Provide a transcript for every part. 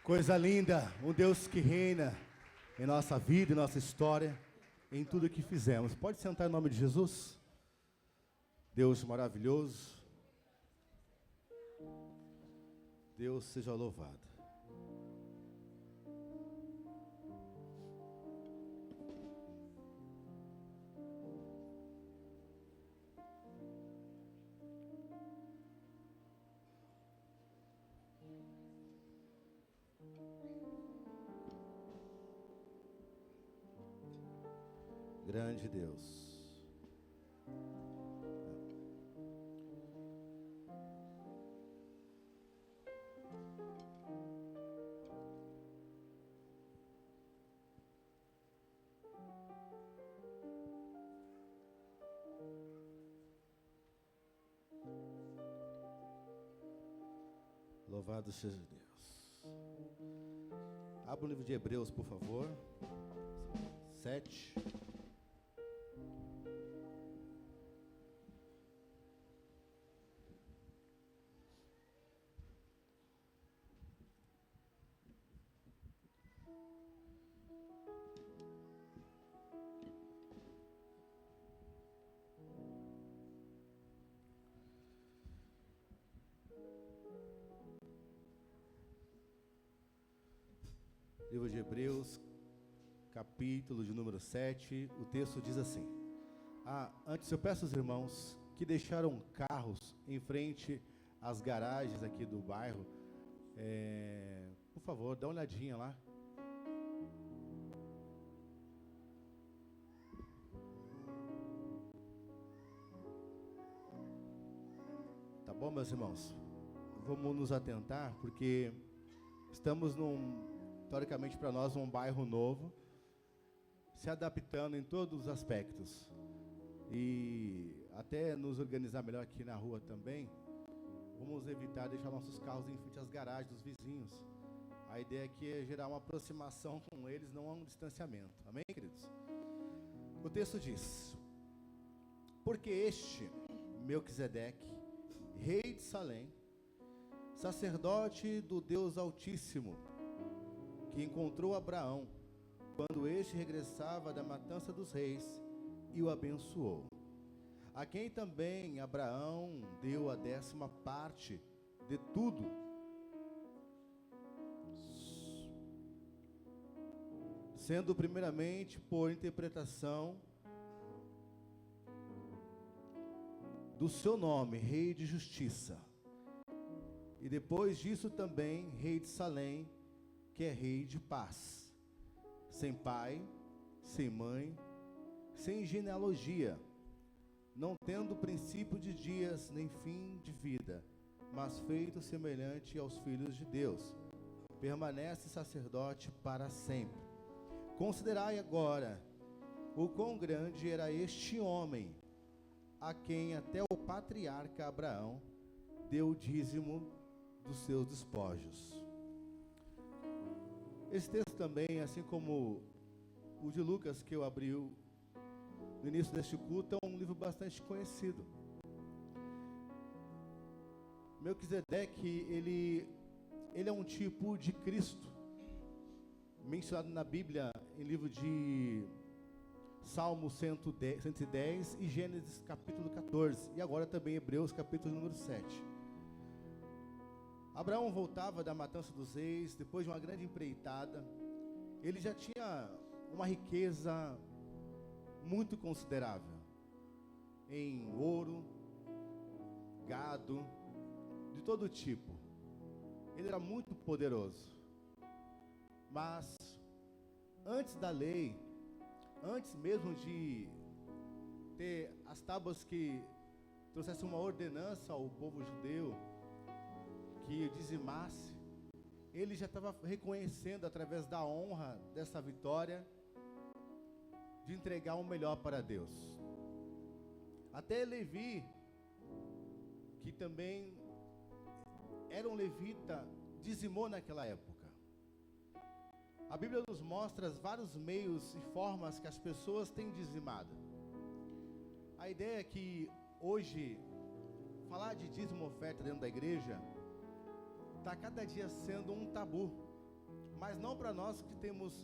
Coisa linda, um Deus que reina em nossa vida, em nossa história, em tudo que fizemos. Pode sentar em nome de Jesus? Deus maravilhoso, Deus seja louvado. Grande Deus. Louvado seja Deus. Abra o livro de Hebreus, por favor. 7. Livro de Hebreus, capítulo de número 7, o texto diz assim: antes eu peço aos irmãos que deixaram carros em frente às garagens aqui do bairro, por favor, dá uma olhadinha lá. Tá bom, meus irmãos? Vamos nos atentar, porque estamos teoricamente para nós, um bairro novo, se adaptando em todos os aspectos. E até nos organizar melhor aqui na rua também, vamos evitar deixar nossos carros em frente às garagens dos vizinhos. A ideia aqui é gerar uma aproximação com eles, não um distanciamento. Amém, queridos? O texto diz: porque este, Melquisedeque, rei de Salém, sacerdote do Deus Altíssimo, que encontrou Abraão quando este regressava da matança dos reis e o abençoou, a quem também Abraão deu a 10ª parte de tudo, sendo primeiramente por interpretação do seu nome, Rei de Justiça, e depois disso também Rei de Salém, que é Rei de Paz, sem pai, sem mãe, sem genealogia, não tendo princípio de dias nem fim de vida, mas feito semelhante aos filhos de Deus, permanece sacerdote para sempre. Considerai agora o quão grande era este homem, a quem até o patriarca Abraão deu o dízimo dos seus despojos. Esse texto também, assim como o de Lucas, que eu abri no início deste culto, é um livro bastante conhecido. Melquisedeque, ele é um tipo de Cristo, mencionado na Bíblia, em livro de Salmo 110 e Gênesis capítulo 14, e agora também Hebreus capítulo número 7. Abraão voltava da matança dos reis, depois de uma grande empreitada. Ele já tinha uma riqueza muito considerável em ouro, gado, de todo tipo. Ele era muito poderoso. Mas antes da lei, antes mesmo de ter as tábuas que trouxessem uma ordenança ao povo judeu, que dizimasse, ele já estava reconhecendo, através da honra dessa vitória, de entregar o melhor para Deus. Até Levi, que também era um levita, dizimou naquela época. A Bíblia nos mostra vários meios e formas que as pessoas têm dizimado. A ideia é que hoje, falar de dízimo oferta dentro da igreja está cada dia sendo um tabu. mas não para nós que temos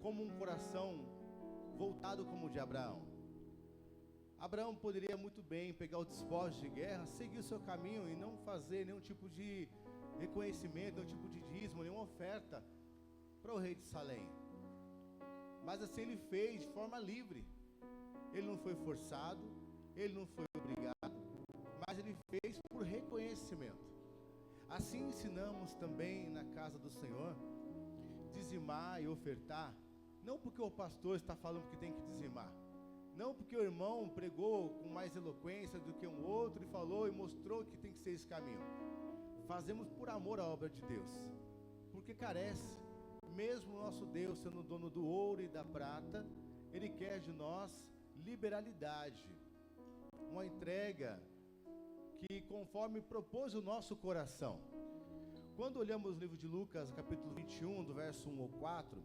como um coração voltado como o de Abraão. Abraão poderia muito bem pegar o despojos de guerra, seguir o seu caminho e não fazer nenhum tipo de reconhecimento, nenhum tipo de dízimo, nenhuma oferta para o rei de Salém. Mas assim ele fez de forma livre. Ele não foi forçado, ele não foi obrigado, mas ele fez por reconhecimento. Assim ensinamos também na casa do Senhor, dizimar e ofertar, não porque o pastor está falando que tem que dizimar, não porque o irmão pregou com mais eloquência do que um outro e falou e mostrou que tem que ser esse caminho. Fazemos por amor à obra de Deus, porque carece, mesmo o nosso Deus sendo dono do ouro e da prata, Ele quer de nós liberalidade, uma entrega que conforme propôs o nosso coração. Quando olhamos o livro de Lucas, capítulo 21, do verso 1 ao 4,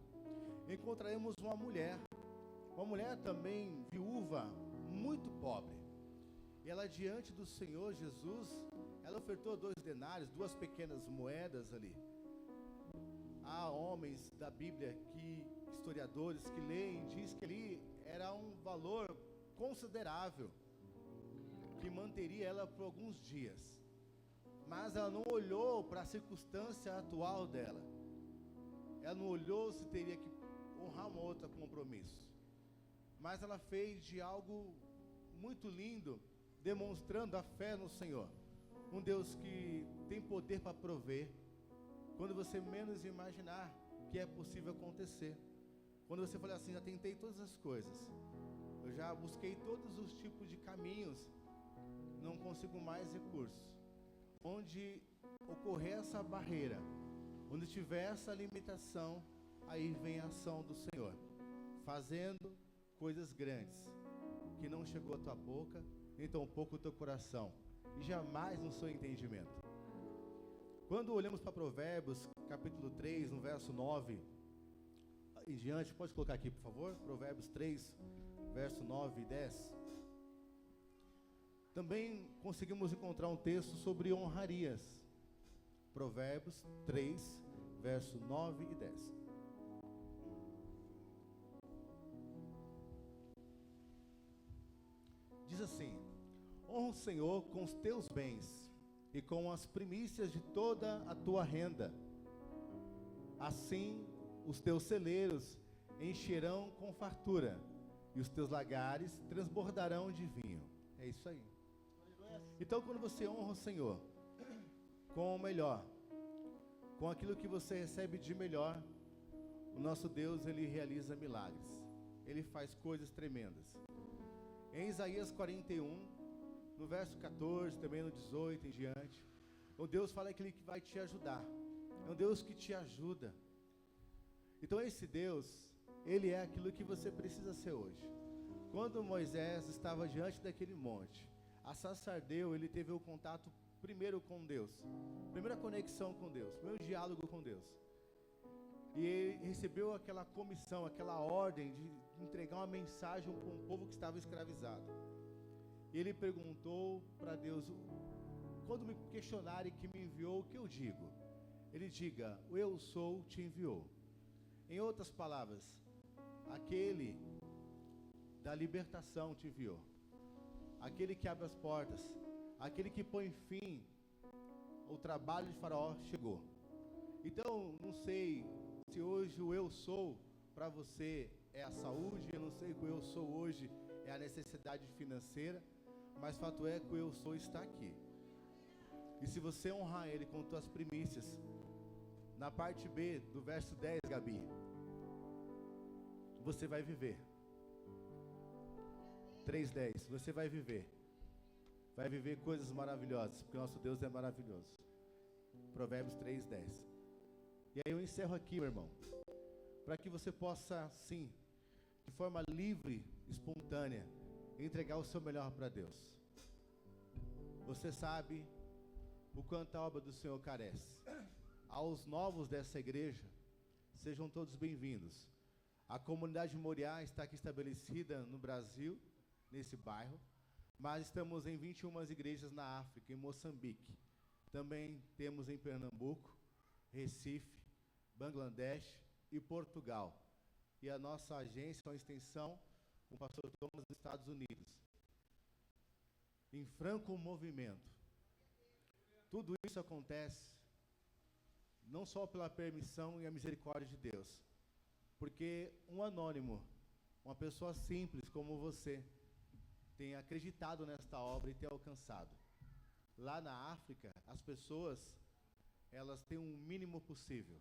encontraremos uma mulher também viúva, muito pobre. E ela diante do Senhor Jesus, ela ofertou 2 denários, 2 pequenas moedas ali. Há homens da Bíblia, historiadores que leem, diz que ali era um valor considerável, que manteria ela por alguns dias. Mas ela não olhou para a circunstância atual dela. Ela não olhou se teria que honrar uma outra compromisso. Mas ela fez de algo muito lindo, demonstrando a fé no Senhor. Um Deus que tem poder para prover, quando você menos imaginar que é possível acontecer. Quando você fala assim, já tentei todas as coisas, eu já busquei todos os tipos de caminhos, não consigo mais recursos. Onde ocorrer essa barreira, onde tiver essa limitação, aí vem a ação do Senhor, fazendo coisas grandes, que não chegou à tua boca, nem tampouco o teu coração, e jamais no seu entendimento. Quando olhamos para Provérbios, capítulo 3, no verso 9 em diante, pode colocar aqui por favor, Provérbios 3, verso 9 e 10. Também conseguimos encontrar um texto sobre honrarias. Provérbios 3, verso 9 e 10. Diz assim: honra o Senhor com os teus bens e com as primícias de toda a tua renda. Assim os teus celeiros encherão com fartura e os teus lagares transbordarão de vinho. É isso aí. Então, quando você honra o Senhor com o melhor, com aquilo que você recebe de melhor, o nosso Deus, Ele realiza milagres. Ele faz coisas tremendas. Em Isaías 41, no verso 14, também no 18 em diante, o Deus fala que Ele vai te ajudar. É um Deus que te ajuda. Então esse Deus, Ele é aquilo que você precisa ser hoje. Quando Moisés estava diante daquele monte, a Sassardeu, ele teve o contato primeiro com Deus, primeira conexão com Deus, primeiro diálogo com Deus. E ele recebeu aquela comissão, aquela ordem de entregar uma mensagem para um povo que estava escravizado. E ele perguntou para Deus: quando me questionarem que me enviou, o que eu digo? Ele diga: o eu sou te enviou. Em outras palavras, aquele da libertação te enviou. Aquele que abre as portas, aquele que põe fim ao trabalho de Faraó chegou. Então, não sei se hoje o eu sou para você é a saúde, eu não sei se o eu sou hoje é a necessidade financeira, mas fato é que o eu sou está aqui. E se você honrar Ele com tuas primícias, na parte B do verso 10, Gabi, você vai viver. 3:10, você vai viver coisas maravilhosas, porque o nosso Deus é maravilhoso. Provérbios 3:10. E aí eu encerro aqui, meu irmão, para que você possa, sim, de forma livre, espontânea, entregar o seu melhor para Deus. Você sabe o quanto a obra do Senhor carece. Aos novos dessa igreja, sejam todos bem-vindos. A comunidade Moriá está aqui estabelecida no Brasil, nesse bairro, mas estamos em 21 igrejas na África, em Moçambique. Também temos em Pernambuco, Recife, Bangladesh e Portugal. E a nossa agência é uma extensão com o pastor Thomas dos Estados Unidos. Em franco movimento. Tudo isso acontece não só pela permissão e a misericórdia de Deus, porque um anônimo, uma pessoa simples como você, tem acreditado nesta obra e tem alcançado. Lá na África, as pessoas, elas têm um mínimo possível.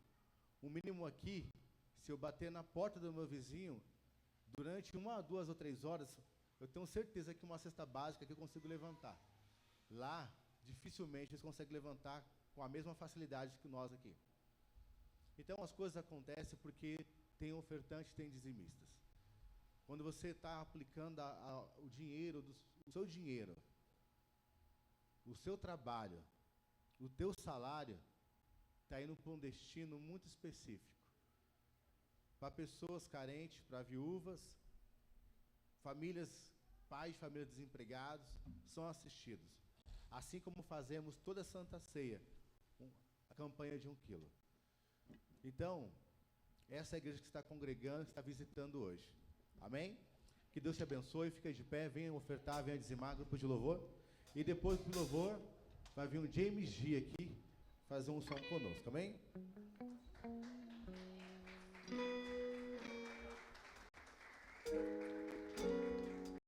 O mínimo aqui, se eu bater na porta do meu vizinho, durante 1, 2 ou 3 horas, eu tenho certeza que uma cesta básica que eu consigo levantar. Lá, dificilmente eles conseguem levantar com a mesma facilidade que nós aqui. Então, as coisas acontecem porque tem ofertantes, tem dizimistas. Quando você está aplicando o dinheiro, o seu dinheiro, o seu trabalho, o teu salário, está indo para um destino muito específico. Para pessoas carentes, para viúvas, famílias, pais de família desempregados, são assistidos. Assim como fazemos toda a Santa Ceia, a campanha de 1 quilo. Então, essa é a igreja que está congregando, que está visitando hoje. Amém? Que Deus te abençoe, fica de pé, venha ofertar, venha dizimar, grupo de louvor. E depois do louvor, vai vir um James G aqui, fazer um som conosco, amém?